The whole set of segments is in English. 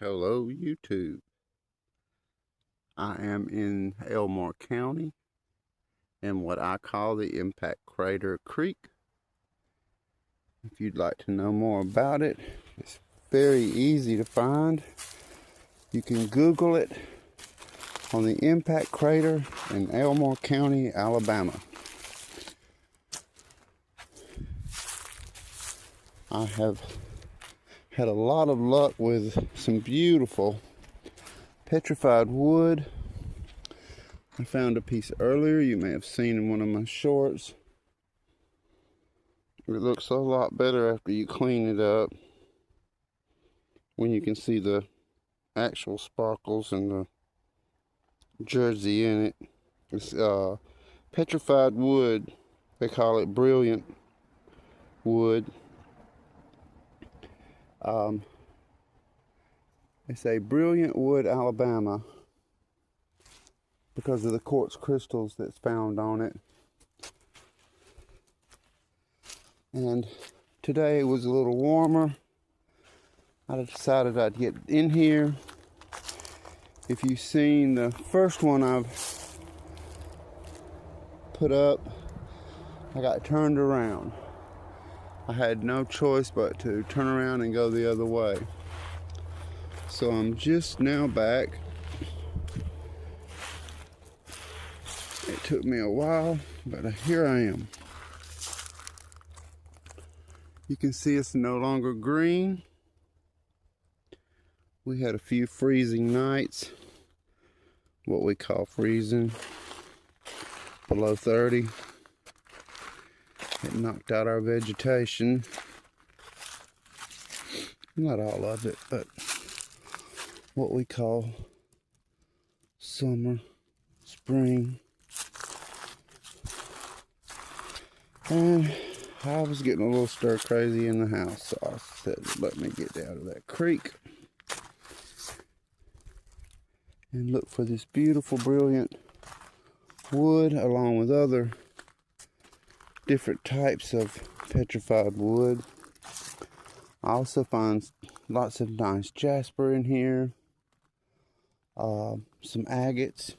Hello YouTube. I am in Elmore County in what I call the Impact Crater Creek. If you'd like to know more about it, it's very easy to find. You can Google it on the Impact Crater in Elmore County, Alabama. I have had a lot of luck with some beautiful petrified wood. I found a piece earlier you may have seen in one of my shorts. It looks a lot better after you clean it up, when you can see the actual sparkles and the jersey in it. It's petrified wood. They call it brilliant wood. They say Brilliant Wood, Alabama, because of the quartz crystals that's found on it. And today it was a little warmer. I decided I'd get in here. If you've seen the first one I've put up, I got turned around. I had no choice but to turn around and go the other way. So I'm just now back. It took me a while, but here I am. You can see it's no longer green. We had a few freezing nights, what we call freezing, below 30. It knocked out our vegetation. Not all of it, but what we call summer, spring. And I was getting a little stir crazy in the house, so I said, let me get down to that creek and look for this beautiful, brilliant wood, along with other different types of petrified wood. I also find lots of nice Jasper in here. Some agates,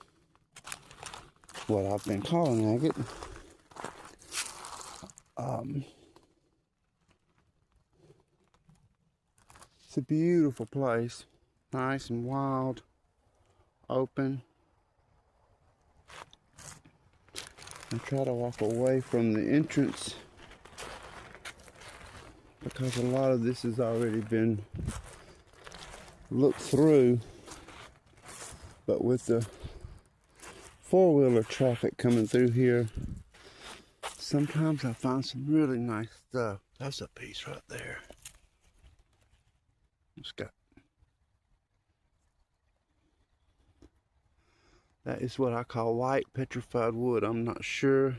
what I've been calling agate. It's a beautiful place, nice and wild, open. I try to walk away from the entrance because a lot of this has already been looked through, but with the four-wheeler traffic coming through here, sometimes I find some really nice stuff. That's a piece right there. That is what I call white petrified wood. I'm not sure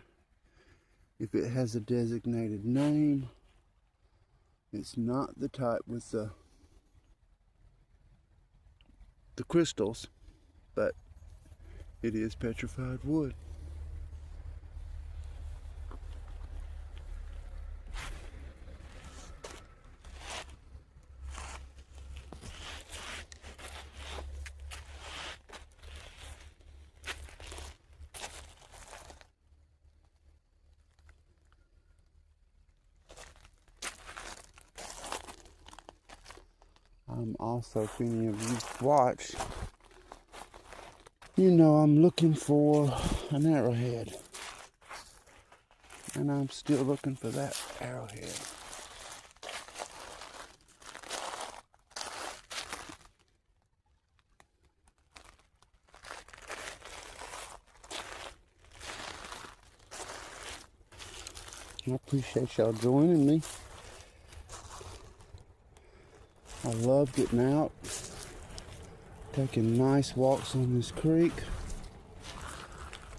if it has a designated name. It's not the type with the crystals, but it is petrified wood. I'm also, if any of you watch, you know I'm looking for an arrowhead. And I'm still looking for that arrowhead. I appreciate y'all joining me. I love getting out, taking nice walks on this creek.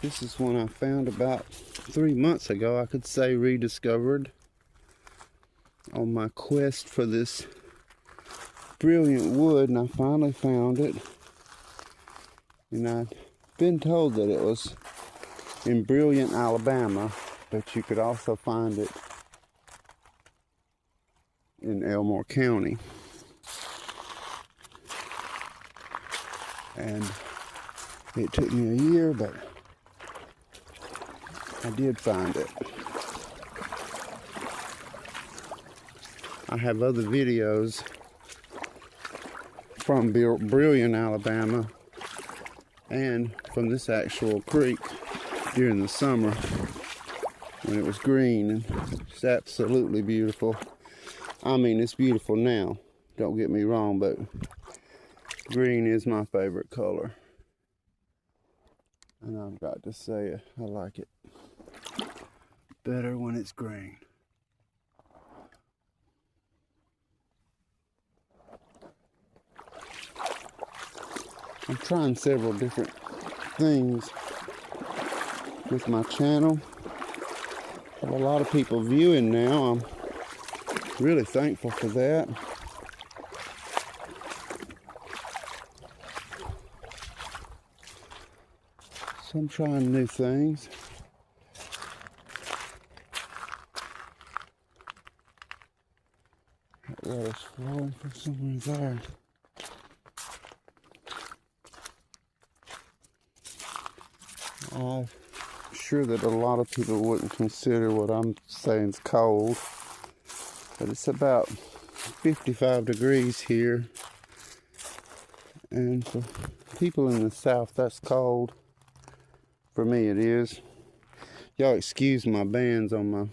This is one I found about 3 months ago, I could say rediscovered, on my quest for this brilliant wood, and I finally found it. And I've been told that it was in Brilliant, Alabama, but you could also find it in Elmore County. And it took me a year, but I did find it. I have other videos from Brilliant, Alabama, and from this actual creek during the summer when it was green, and it's absolutely beautiful. I mean, it's beautiful now, don't get me wrong, but green is my favorite color. And I've got to say, I like it better when it's green. I'm trying several different things with my channel. I have a lot of people viewing now. I'm really thankful for that. So I'm trying new things. That water's flowing from somewhere there. I'm sure that a lot of people wouldn't consider what I'm saying is cold, but it's about 55 degrees here, and for people in the south that's cold. For me it is. Y'all excuse my bands on my, let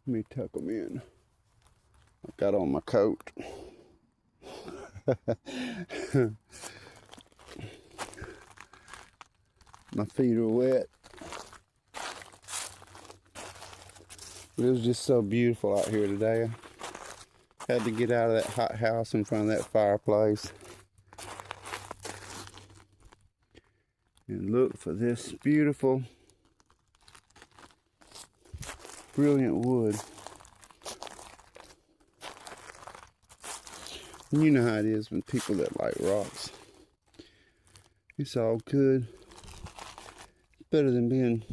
me tuck them in. I've got on my coat. My feet are wet. It was just so beautiful out here today. I had to get out of that hot house in front of that fireplace and look for this beautiful, brilliant wood. And you know how it is with people that like rocks. It's all good. Better than being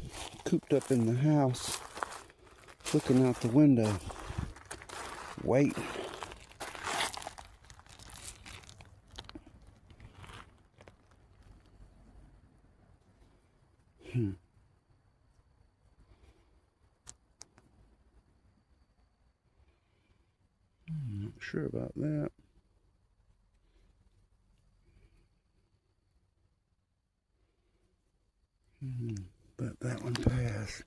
cooped up in the house, looking out the window, waiting. I'm not sure about that. But that one passed.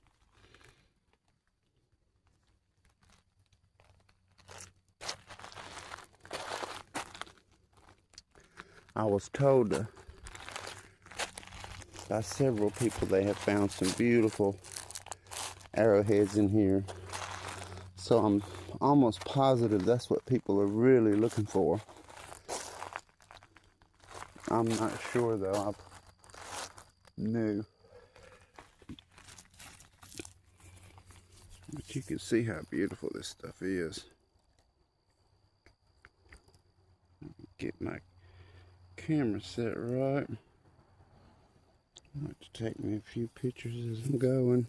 I was told by several people they have found some beautiful arrowheads in here. So I'm almost positive that's what people are really looking for. I'm not sure though. I'm new. But you can see how beautiful this stuff is. Get my camera set right. I have to take me a few pictures as I'm going.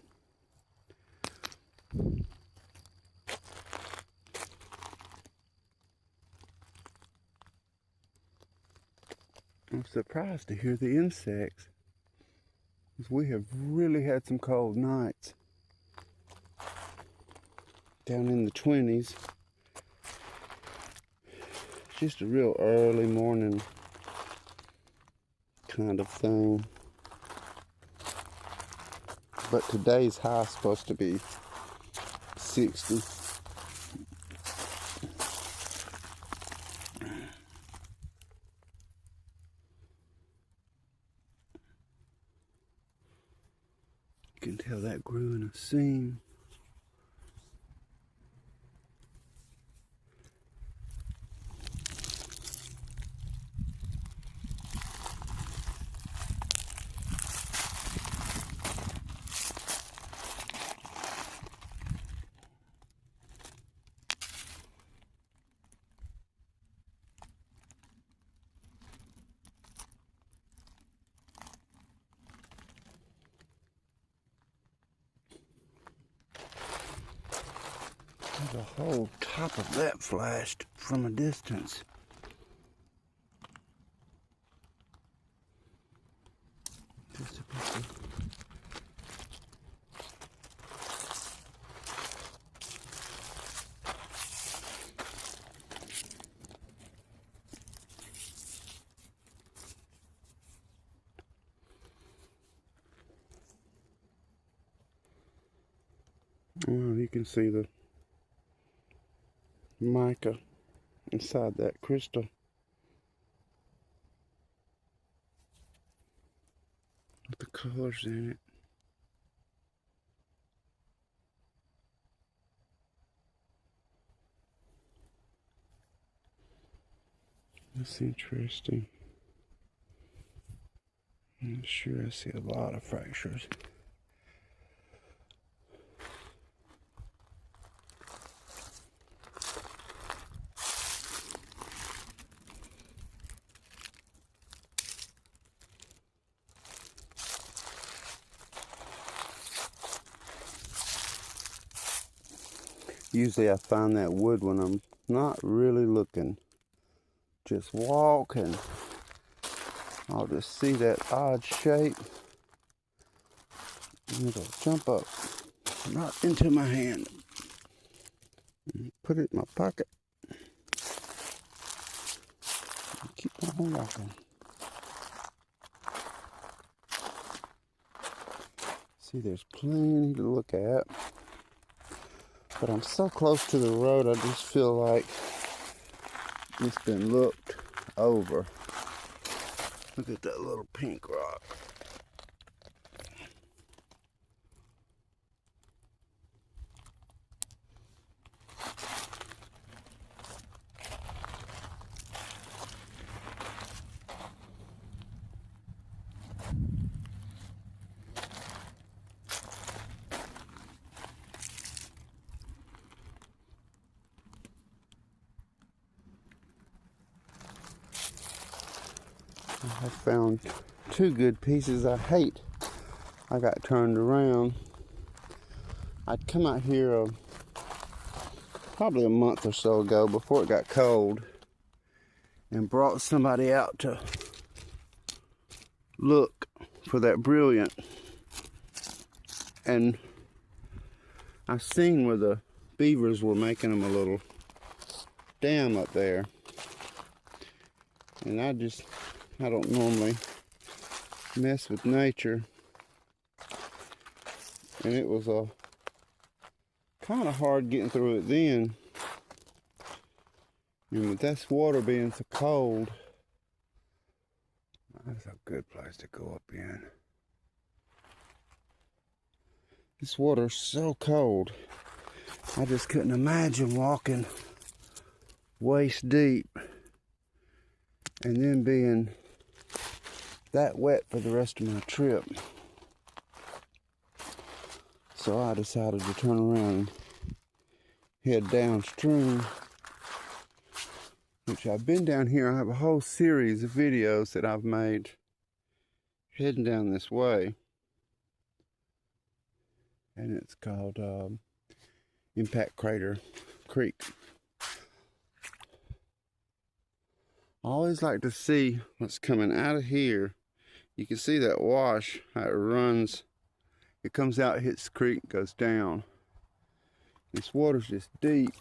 I'm surprised to hear the insects, because we have really had some cold nights. Down in the 20s. It's just a real early morning kind of thing. But today's high is supposed to be 60. You can tell that grew in a seam. The whole top of that flashed from a distance. Just a picture. Well, you can see the mica inside that crystal. With the colors in it. That's interesting. I'm sure I see a lot of fractures. Usually I find that wood when I'm not really looking. Just walk and I'll just see that odd shape. And it'll jump up right into my hand. Put it in my pocket. Keep on walking. See, there's plenty to look at. But I'm so close to the road, I just feel like it's been looked over. Look at that little pink rock. I found two good pieces. I got turned around. I'd come out here probably a month or so ago before it got cold and brought somebody out to look for that brilliant. And I seen where the beavers were making them a little dam up there. And I don't normally mess with nature. And it was kind of hard getting through it then. And with that water being so cold, that's a good place to go up in. This water's so cold, I just couldn't imagine walking waist deep and then being that wet for the rest of my trip. So I decided to turn around and head downstream, which I've been down here. I have a whole series of videos that I've made heading down this way. And it's called Impact Crater Creek. I always like to see what's coming out of here. You can see that wash, how it runs. It comes out, hits the creek, goes down. This water's just deep.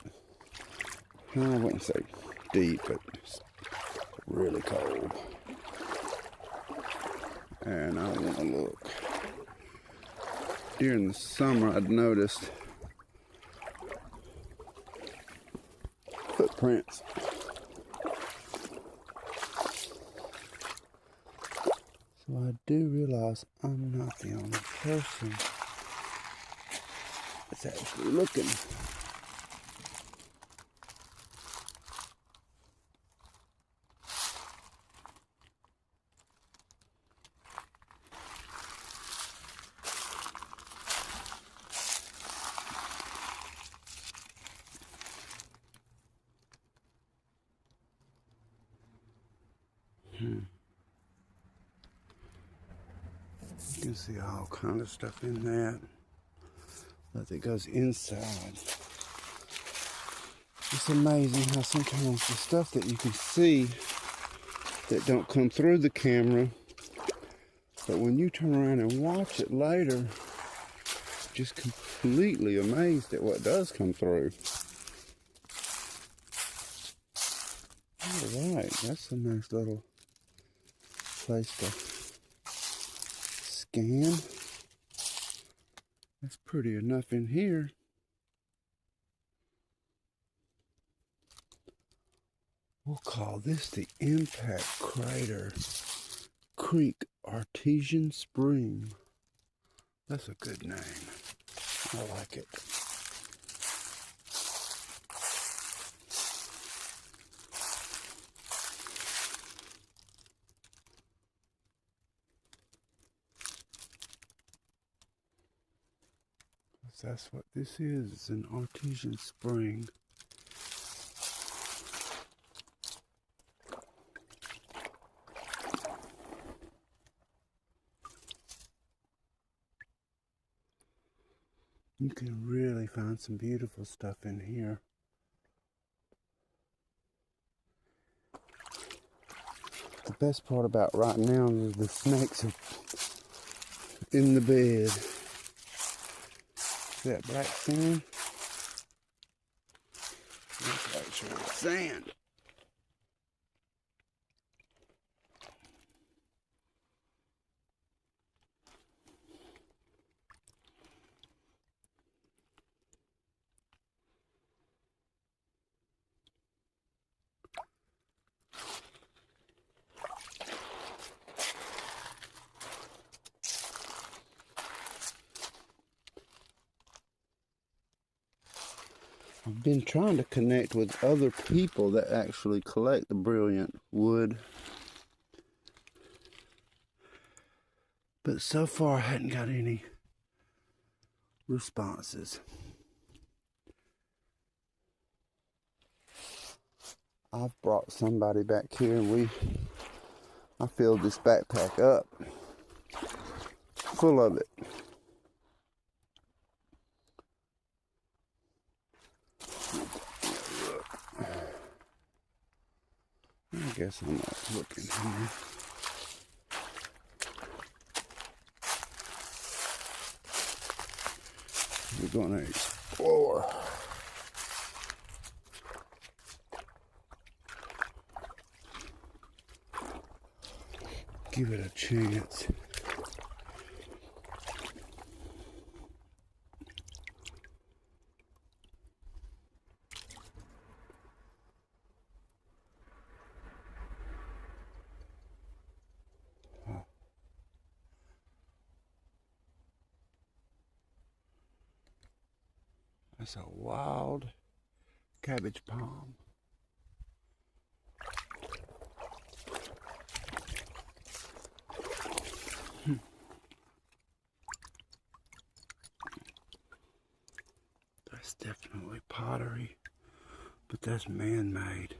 I wouldn't say deep, but it's really cold. And I want to look. During the summer, I'd noticed footprints. So I do realize I'm not the only person that's actually looking. You can see all kind of stuff in that, but it goes inside. It's amazing how sometimes the stuff that you can see that don't come through the camera But when you turn around and watch it later, just completely amazed at what does come through. All right, that's a nice little place to scan. That's pretty enough in here. We'll call this the Impact Crater Creek Artesian Spring. That's a good name. I like it. That's what this is. It's an artesian spring. You can really find some beautiful stuff in here. The best part about right now is the snakes are in the bed. See that black sand? That's actually sand. I've been trying to connect with other people that actually collect the brilliant wood, but so far I hadn't got any responses. I've brought somebody back here and I filled this backpack up full of it. I guess I'm not looking here. We're going to explore. Give it a chance. That's a wild cabbage palm. That's definitely pottery, but that's man-made.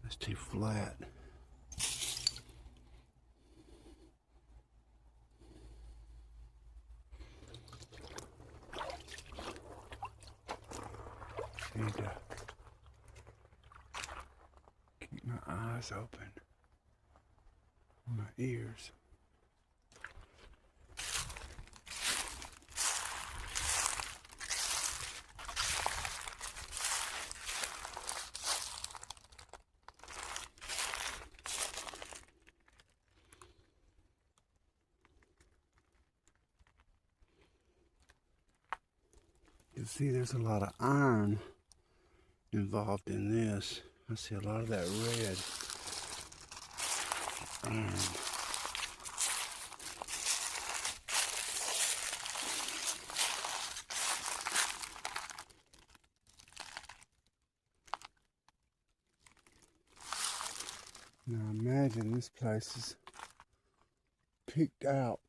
That's too flat. Need to keep my eyes open, my ears. You see there's a lot of iron involved in this. I see a lot of that red iron. Now imagine this place is peaked out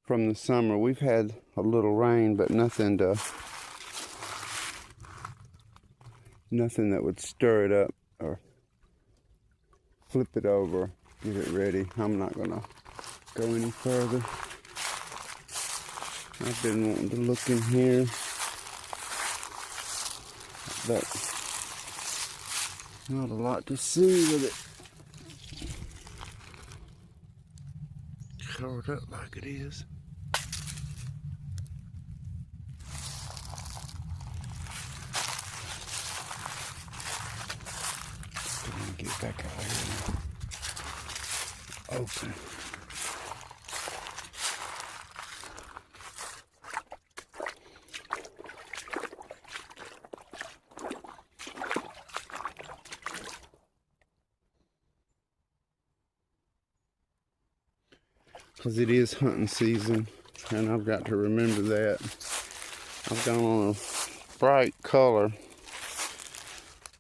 from the summer. We've had a little rain, but nothing that would stir it up or flip it over, get it ready. I'm not gonna go any further. I've been wanting to look in here, but not a lot to see with it. covered up like it is. Let me get back out here and open. Because it is hunting season, and I've got to remember that. I've gone on a bright color,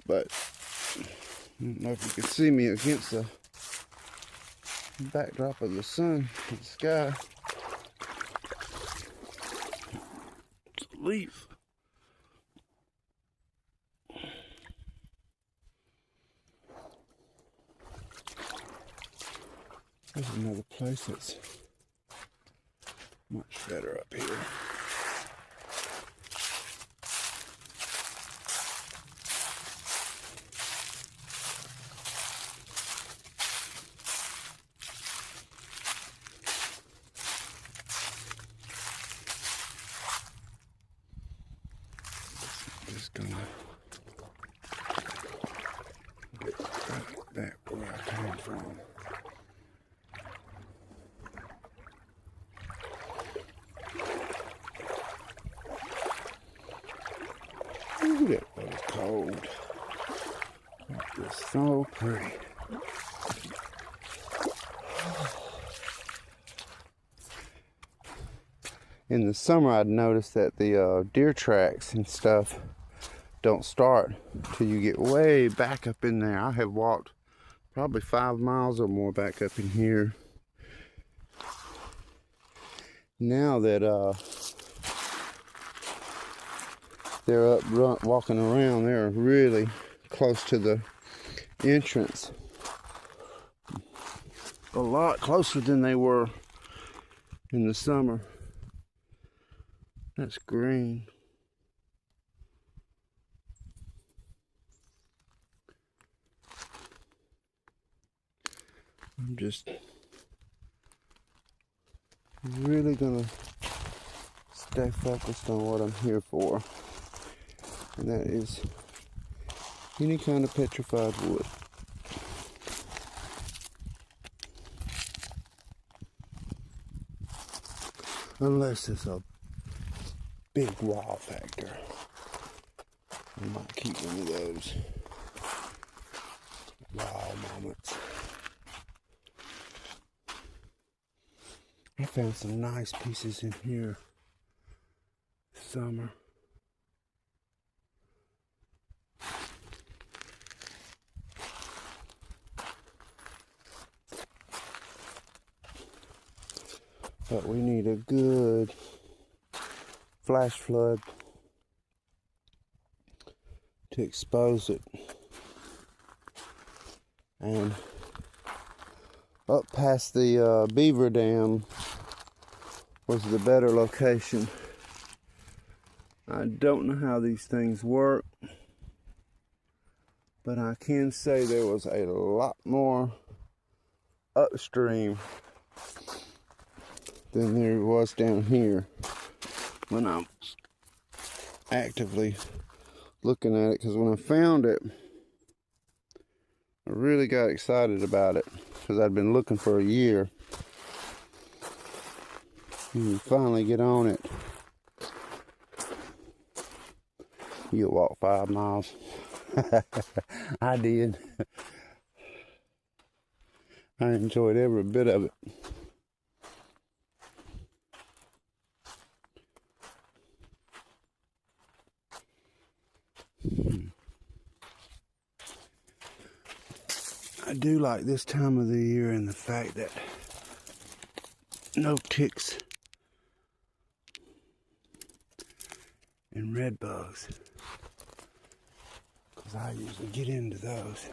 but I don't know if you can see me against the backdrop of the sun and the sky. It's a leaf. There's another place that's much better up here. Just gonna get back where I came from. Ooh, that was cold. That was so pretty. In the summer, I'd noticed that the deer tracks and stuff don't start till you get way back up in there. I have walked probably 5 miles or more back up in here. Now that they're up walking around, they're really close to the entrance. A lot closer than they were in the summer. That's green. I'm just really gonna stay focused on what I'm here for, and that is any kind of petrified wood. Unless it's a big wow factor, I might keep one of those wow moments. I found some nice pieces in here this summer. But we need a good flash flood to expose it. And up past the beaver dam was the better location. I don't know how these things work, but I can say there was a lot more upstream than there was down here when I was actively looking at it, because when I found it, I really got excited about it because I'd been looking for a year. And you finally get on it. You'll walk 5 miles. I did. I enjoyed every bit of it. I do like this time of the year and the fact that no ticks and red bugs, because I usually get into those.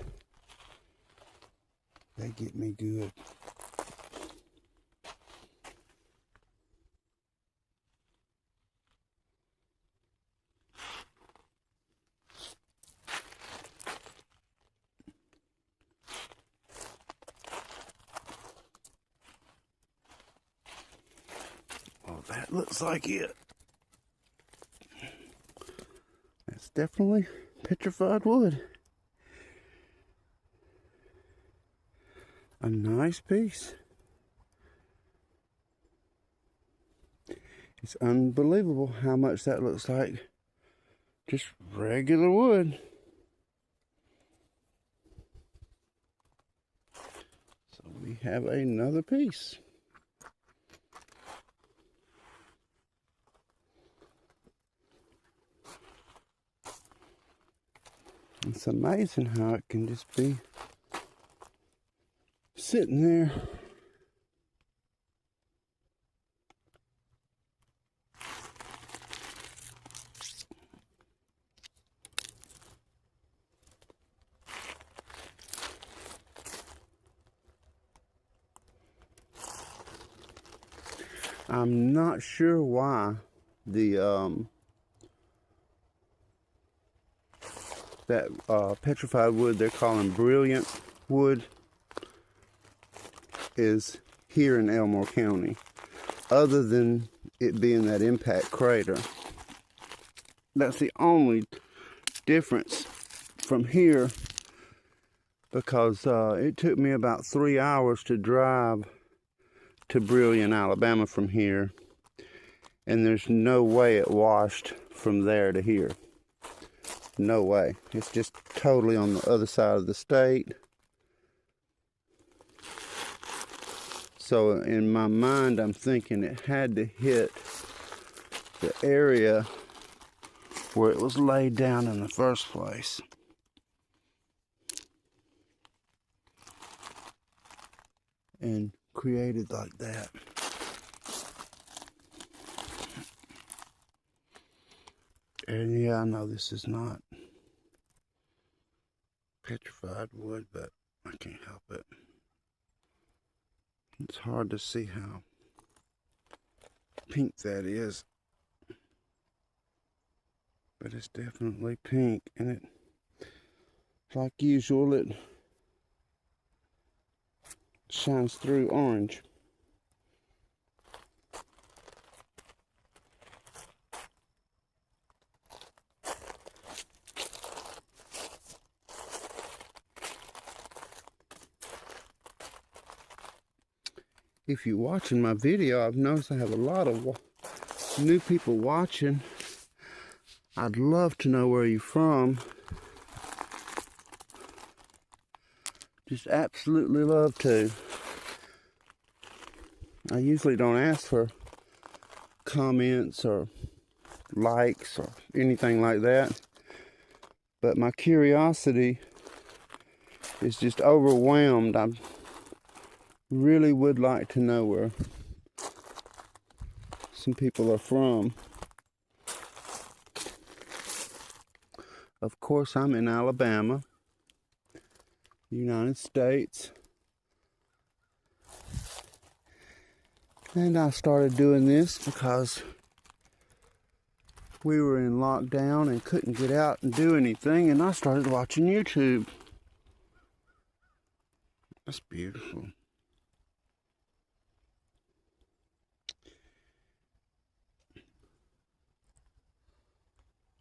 They get me good. looks like it. That's definitely petrified wood. A nice piece. It's unbelievable how much that looks like just regular wood. So we have another piece. It's amazing how it can just be sitting there. I'm not sure why the petrified wood they're calling brilliant wood is here in Elmore County, other than it being that impact crater. That's the only difference from here, because it took me about 3 hours to drive to Brilliant, Alabama from here, and there's no way it washed from there to here. No way. It's just totally on the other side of the state. So in my mind, I'm thinking it had to hit the area where it was laid down in the first place. And created like that. And yeah, I know this is not petrified wood, but I can't help it. It's hard to see how pink that is, but it's definitely pink, and it, like usual, it shines through orange. If you're watching my video, I've noticed I have a lot of new people watching. I'd love to know where you're from. Just absolutely love to. I usually don't ask for comments or likes or anything like that, but my curiosity is just overwhelmed. I really would like to know where some people are from. Of course, I'm in Alabama, United States. And I started doing this because we were in lockdown and couldn't get out and do anything, and I started watching YouTube. That's beautiful.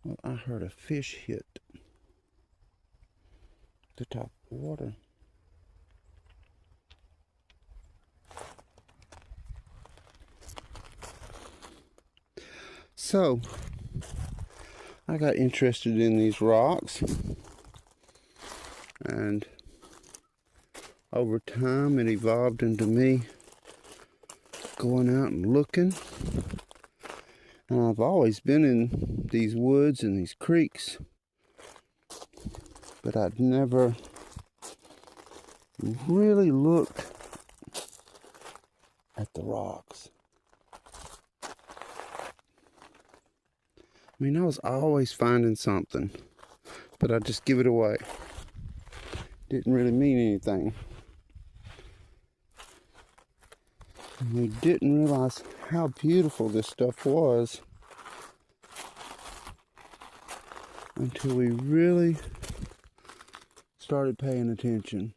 Well, I heard a fish hit the top of the water. So, I got interested in these rocks, and over time it evolved into me going out and looking. And I've always been in these woods and these creeks, but I'd never really looked at the rocks. I mean, I was always finding something, but I'd just give it away. Didn't really mean anything. And we didn't realize how beautiful this stuff was until we really started paying attention.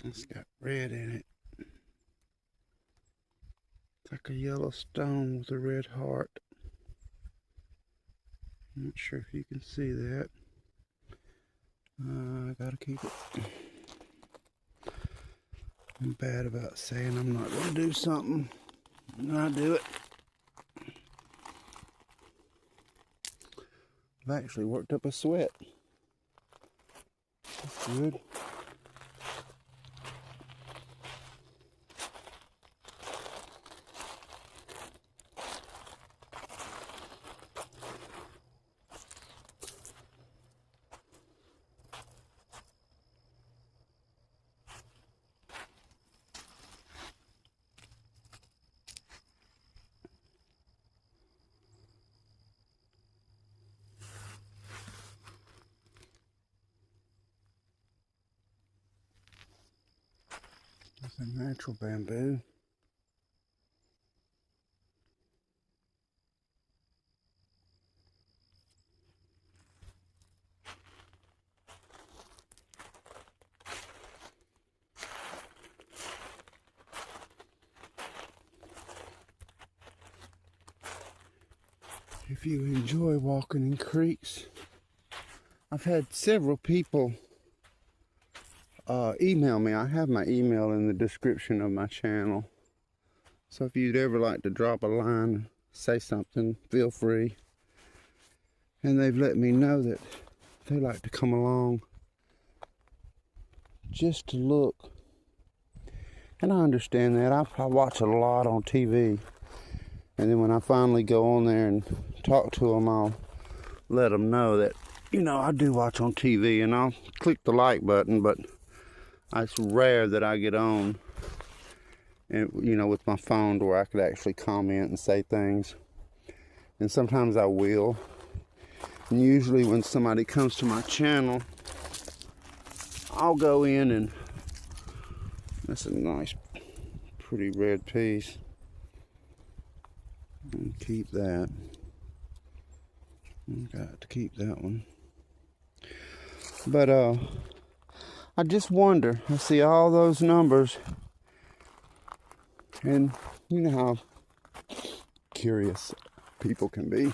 It's got red in it. It's like a yellow stone with a red heart. I'm not sure if you can see that. I gotta keep it. I'm bad about saying I'm not gonna do something, and I do it. I've actually worked up a sweat. That's good. It's a natural bamboo. If you enjoy walking in creeks, I've had several people email me. I have my email in the description of my channel. So if you'd ever like to drop a line, say something, feel free. And they've let me know that they like to come along just to look. And I understand that. I watch a lot on TV. And then when I finally go on there and talk to them, I'll let them know that, you know, I do watch on TV, and I'll click the like button, but it's rare that I get on, and you know, with my phone to where I could actually comment and say things. And sometimes I will. And usually when somebody comes to my channel, I'll go in and that's a nice, pretty red piece. And keep that. Got to keep that one. But I just wonder. I see all those numbers, and you know how curious people can be.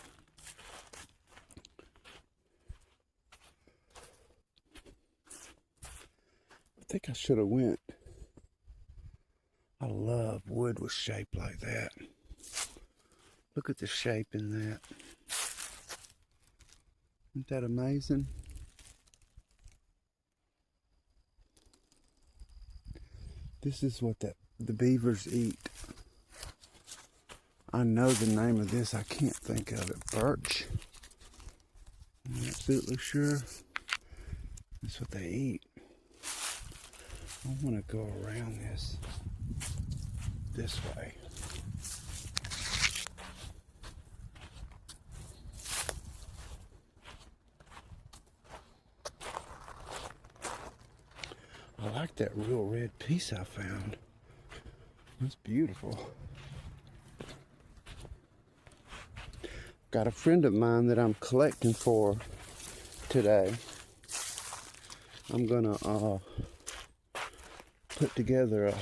I think I should have went. I love wood with shape like that. Look at the shape in that. Isn't that amazing? This is what the beavers eat. I know the name of this. I can't think of it. Birch. I'm absolutely sure that's what they eat. I want to go around this way. I like that real red piece I found. That's beautiful. Got a friend of mine that I'm collecting for today. I'm gonna put together a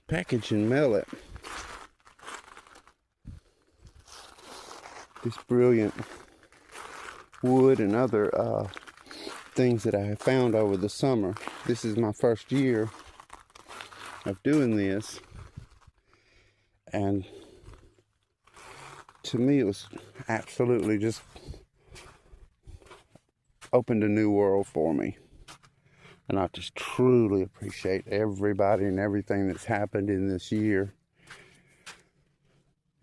package and mail it. This brilliant wood and other things that I have found over the summer. This is my first year of doing this, and to me it was absolutely just opened a new world for me. And I just truly appreciate everybody and everything that's happened in this year.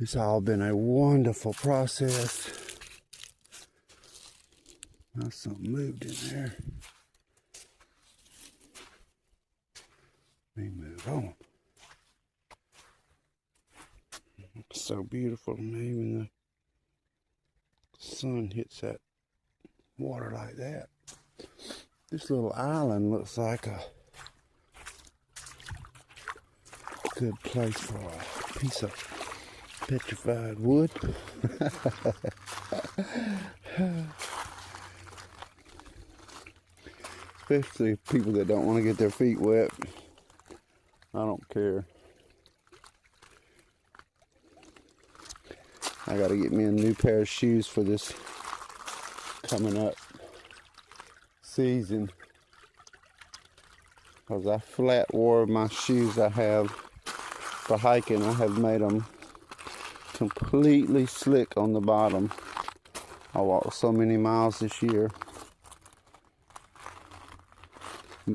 It's all been a wonderful process. Now something moved in there. Let me move on. It's so beautiful to me when the sun hits that water like that. This little island looks like a good place for a piece of petrified wood. especially people that don't want to get their feet wet. I don't care. I gotta get me a new pair of shoes for this coming up season, because I flat wore my shoes I have for hiking. I have made them completely slick on the bottom. I walked so many miles this year.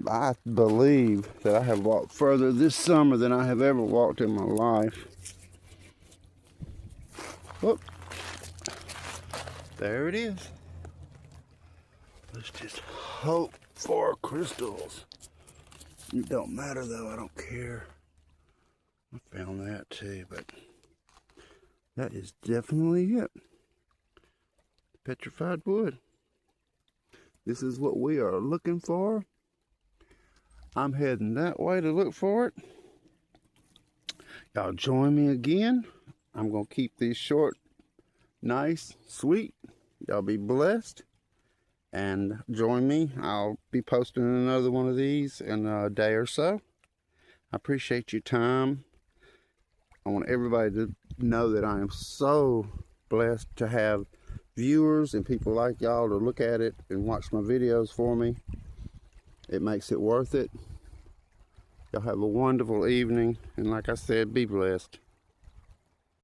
I believe that I have walked further this summer than I have ever walked in my life. Whoop. There it is. Let's just hope for crystals. It don't matter though, I don't care. I found that too, but that is definitely it. Petrified wood. This is what we are looking for. I'm heading that way to look for it. Y'all join me again. I'm going to keep these short, nice, sweet. Y'all be blessed. And join me. I'll be posting another one of these in a day or so. I appreciate your time. I want everybody to know that I am so blessed to have viewers and people like y'all to look at it and watch my videos for me. It makes it worth it. Y'all have a wonderful evening, and like I said, be blessed.